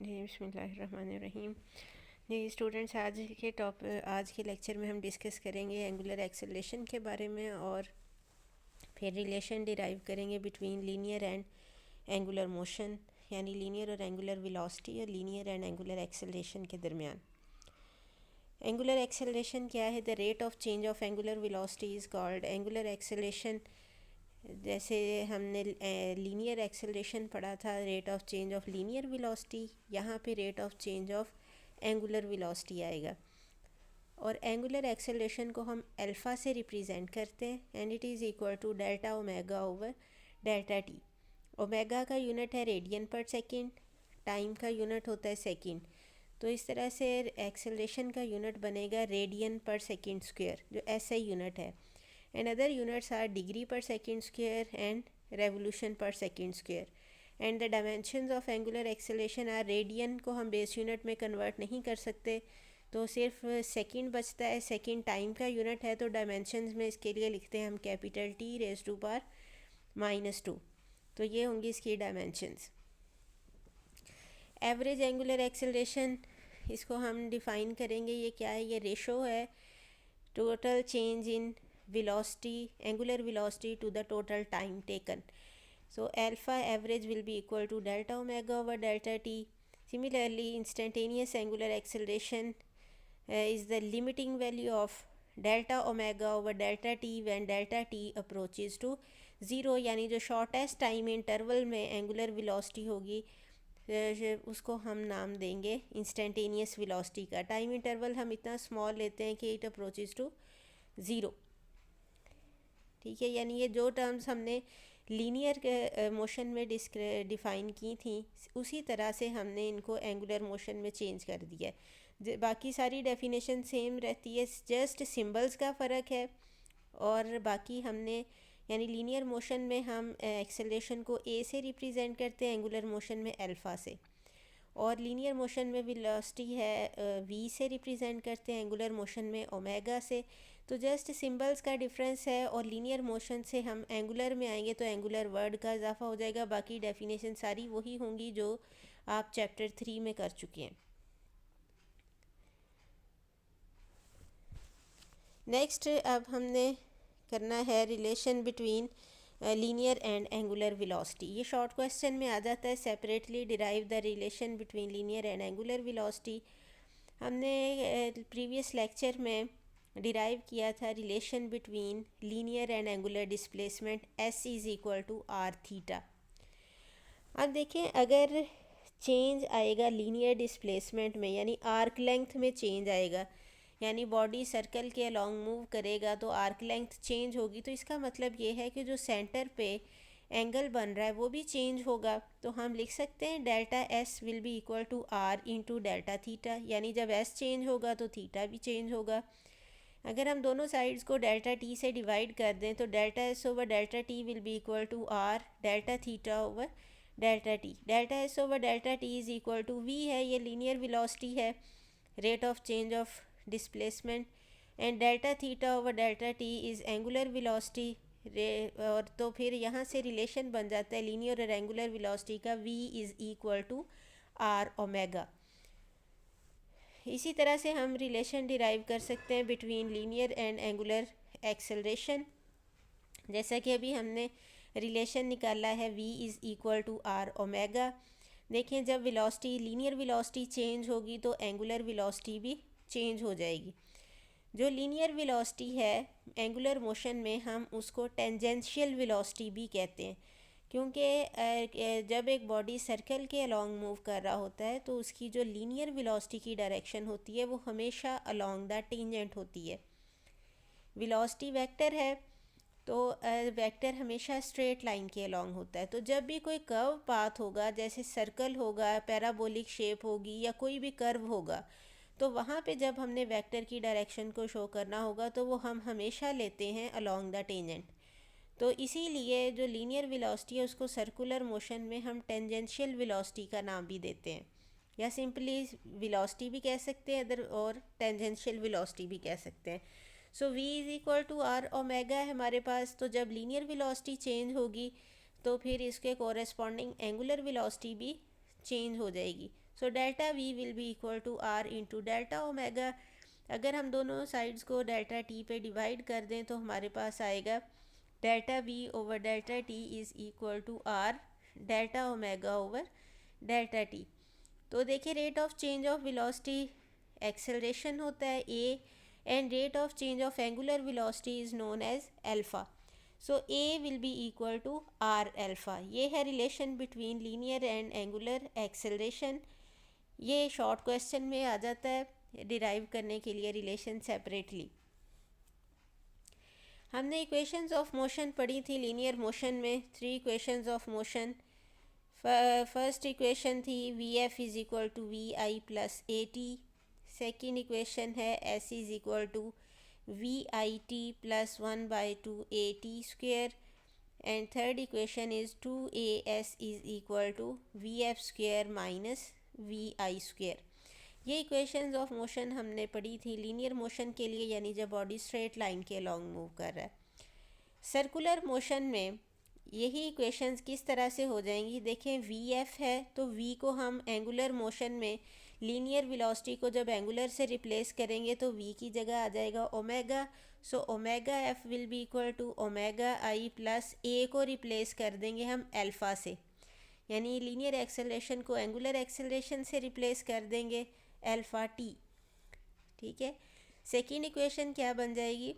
जी बिस्मिल्लाहिर्रहमानिर्रहीम। जी स्टूडेंट्स, आज के लेक्चर में हम डिस्कस करेंगे एंगुलर एक्सेलरेशन के बारे में और फिर रिलेशन डिराइव करेंगे between linear and angular motion, यानी लीनियर और एंगुलर वेलोसिटी और लीनियर एंड एंगुलर एक्सेलरेशन के दरमियान। एंगुलर एक्सेलरेशन क्या है? The rate of change of angular velocity is called angular acceleration. जैसे हमने लीनियर एक्सेलरेशन पढ़ा था, rate of change of linear velocity, यहाँ पे rate of change of angular velocity आएगा। और एंगुलर एक्सेलरेशन को हम अल्फ़ा से रिप्रेजेंट करते हैं and it is equal to delta omega over delta T. Omega का यूनिट है रेडियन पर सेकेंड, टाइम का यूनिट होता है सेकेंड। तो इस तरह से एक्सेलरेशन का यूनिट बनेगा रेडियन पर सेकेंड स्क्वायर, जो एसआई यूनिट है। and other units are degree per second square and revolution per second square, and the dimensions of angular acceleration are radian को हम बेस यूनिट में convert नहीं कर सकते, तो सिर्फ सेकंड बचता है। सेकंड टाइम का यूनिट है, तो डायमेंशंस में इसके लिए लिखते हैं हम capital T raise to power -2। तो ये होंगी इसकी डायमेंशंस। एवरेज एंगुलर एक्सेलरेशन, इसको हम डिफ़ाइन करेंगे। ये क्या है? ये रेशो है total change in velocity, angular velocity to the total time taken. So alpha average will be equal to delta omega over delta t. Similarly, instantaneous angular acceleration is the limiting value of delta omega over delta t when delta t approaches to 0, यानी जो shortest time interval में angular velocity होगी उसको हम नाम देंगे instantaneous velocity का। Time interval हम इतना स्मॉल लेते हैं कि it approaches to 0। ठीक है, यानी ये जो टर्म्स हमने लीनियर मोशन में डिफ़ाइन की थी, उसी तरह से हमने इनको एंगुलर मोशन में चेंज कर दिया है। बाकी सारी डेफिनेशन सेम रहती है, जस्ट सिंबल्स का फ़र्क है। और बाकी हमने यानी लीनियर मोशन में हम एक्सेलरेशन को ए से रिप्रेजेंट करते हैं, एंगुलर मोशन में अल्फ़ा से। और लीनियर मोशन में वेलोसिटी है वी से रिप्रेजेंट करते हैं, एंगुलर मोशन में ओमेगा से। तो जस्ट सिंबल्स का डिफरेंस है। और लीनियर मोशन से हम एंगुलर में आएंगे तो एंगुलर वर्ड का इजाफा हो जाएगा। बाकी डेफिनेशन सारी वही होंगी जो आप चैप्टर 3 में कर चुके हैं। नेक्स्ट अब हमने करना है relation between linear and angular velocity. ये शॉर्ट क्वेश्चन में आ जाता है, separately derive the relation between linear and angular velocity. हमने प्रीवियस लेक्चर में डिराइव किया था relation between linear and angular displacement S is equal to R theta. अब देखें, अगर चेंज आएगा लीनियर डिस्प्लेसमेंट में, यानी आर्क लेंथ में चेंज आएगा, यानी बॉडी सर्कल के अलॉन्ग मूव करेगा तो आर्क लेंथ चेंज होगी, तो इसका मतलब ये है कि जो सेंटर पे एंगल बन रहा है वो भी चेंज होगा। तो हम लिख सकते हैं delta S will be equal to R into delta theta, यानी जब एस चेंज होगा तो थीटा भी चेंज होगा। अगर हम दोनों साइड्स को डेल्टा टी से डिवाइड कर दें तो delta S over delta T will be equal to R delta theta over delta T. Delta S over delta T is equal to V है, ये लीनियर वेलोसिटी है, rate of change of displacement, and delta theta over delta T is angular velocity. और तो फिर यहाँ से relation बन जाता है लीनियर और एंगुलर वेलोसिटी का, v is equal to R omega. इसी तरह से हम रिलेशन डिराइव कर सकते हैं between linear and angular acceleration. जैसा कि अभी हमने रिलेशन निकाला है v is equal to R omega. देखें, जब वेलोसिटी लीनियर वेलोसिटी चेंज होगी तो एंगुलर वेलोसिटी भी चेंज हो जाएगी। जो लीनियर वेलोसिटी है एंगुलर मोशन में, हम उसको टेंजेंशियल वेलोसिटी भी कहते हैं, क्योंकि जब एक बॉडी सर्कल के अलॉन्ग मूव कर रहा होता है तो उसकी जो लीनियर वेलोसिटी की डायरेक्शन होती है वो हमेशा अलॉन्ग द टेंजेंट होती है। वेलोसिटी वेक्टर है तो वेक्टर हमेशा स्ट्रेट लाइन के अलॉन्ग होता है। तो जब भी कोई कर्व पाथ होगा, जैसे सर्कल होगा, पैराबोलिक शेप होगी या कोई भी कर्व होगा, तो वहाँ पे जब हमने वेक्टर की डायरेक्शन को शो करना होगा तो वो हम हमेशा लेते हैं अलॉन्ग द टेंजेंट। तो इसीलिए जो लीनियर वेलोसिटी है उसको सर्कुलर मोशन में हम टेंजेंशियल वेलोसिटी का नाम भी देते हैं, या सिंपली वेलोसिटी भी कह सकते हैं अदर, और टेंजेंशियल वेलोसिटी भी कह सकते हैं। So v is equal to R omega है हमारे पास। तो जब लीनियर वेलोसिटी चेंज होगी तो फिर इसके कोरेस्पॉन्डिंग एंगुलर वेलोसिटी भी चेंज हो जाएगी। So delta V will be equal to R into delta omega. अगर हम दोनों साइड्स को डेल्टा टी पे डिवाइड कर दें तो हमारे पास आएगा delta V over delta T is equal to R delta omega over delta T. तो देखिए rate of change of velocity acceleration होता है A, and rate of change of angular velocity is known as alpha. So A will be equal to R alpha. ये है relation between linear and angular acceleration. ये short question में आ जाता है derive करने के लिए रिलेशन सेपरेटली। हमने इक्वेशंस ऑफ मोशन पढ़ी थी लीनियर मोशन में, 3 equations of motion. First equation थी V F is equal to V I plus A T. Second equation है S is equal to V I T plus 1/2 A T square, and third equation is 2as is equal to V F square minus V I square. ये equations of motion हमने पढ़ी थी linear motion के लिए, यानी जब body straight line के along move कर रहा है। सर्कुलर मोशन में यही इक्वेशंस किस तरह से हो जाएंगी, देखें वी एफ है तो वी को हम एंगुलर मोशन में लीनियर वेलोसिटी को जब एंगुलर से रिप्लेस करेंगे तो वी की जगह आ जाएगा omega. So omega F will be equal to omega I plus A को रिप्लेस कर देंगे हम अल्फ़ा से, यानी लीनियर एक्सेलरेशन को एंगुलर एक्सेलरेशन से रिप्लेस कर देंगे अल्फ़ा टी। ठीक है, सेकेंड इक्वेशन क्या बन जाएगी,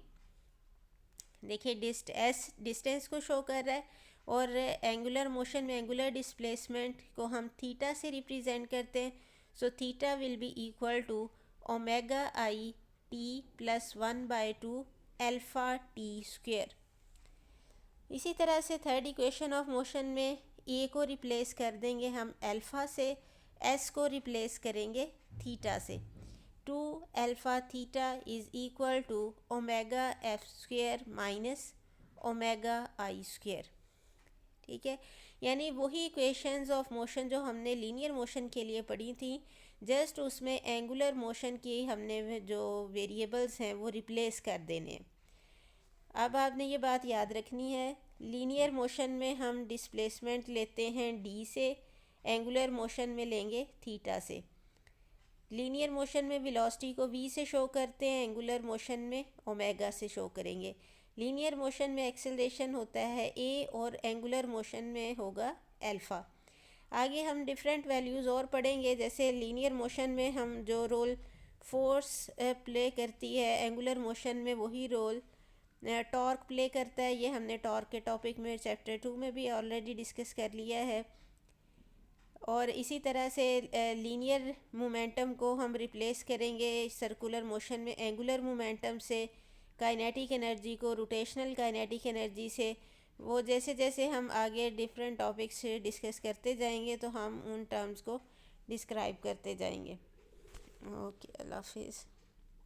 देखिए डिस्टेंस को शो कर रहा है और एंगुलर मोशन में एंगुलर डिस्प्लेसमेंट को हम थीटा से रिप्रेजेंट करते हैं। So theta will be equal to omega I T plus 1/2 alpha T square. इसी तरह से थर्ड इक्वेशन ऑफ मोशन में ए को रिप्लेस कर देंगे हम अल्फ़ा से, एस को रिप्लेस करेंगे थीटा से। 2 alpha theta is equal to omega F square minus omega I square. ठीक है, यानी वही इक्वेशंस ऑफ मोशन जो हमने लीनियर मोशन के लिए पढ़ी थी, जस्ट उसमें एंगुलर मोशन की हमने जो वेरिएबल्स हैं वो रिप्लेस कर देने हैं। अब आपने ये बात याद रखनी है, लीनियर मोशन में हम डिस्प्लेसमेंट लेते हैं डी से, एंगुलर मोशन में लेंगे थीटा से। लीनियर मोशन में वेलोसिटी को v से शो करते हैं, एंगुलर मोशन में ओमेगा से शो करेंगे। लीनियर मोशन में एक्सेलरेशन होता है a और एंगुलर मोशन में होगा अल्फ़ा। आगे हम डिफरेंट वैल्यूज़ और पढ़ेंगे, जैसे लीनियर मोशन में हम जो रोल फोर्स प्ले करती है, एंगुलर मोशन में वही रोल टॉर्क प्ले करता है। ये हमने टॉर्क के टॉपिक में चैप्टर 2 में भी ऑलरेडी डिस्कस कर लिया है। और इसी तरह से लीनियर मोमेंटम को हम रिप्लेस करेंगे सर्कुलर मोशन में एंगुलर मोमेंटम से, काइनेटिक एनर्जी को रोटेशनल काइनेटिक एनर्जी से। वो जैसे जैसे हम आगे डिफरेंट टॉपिक्स से डिस्कस करते जाएंगे तो हम उन टर्म्स को डिस्क्राइब करते जाएंगे। ओके, अल्लाह हाफिज़।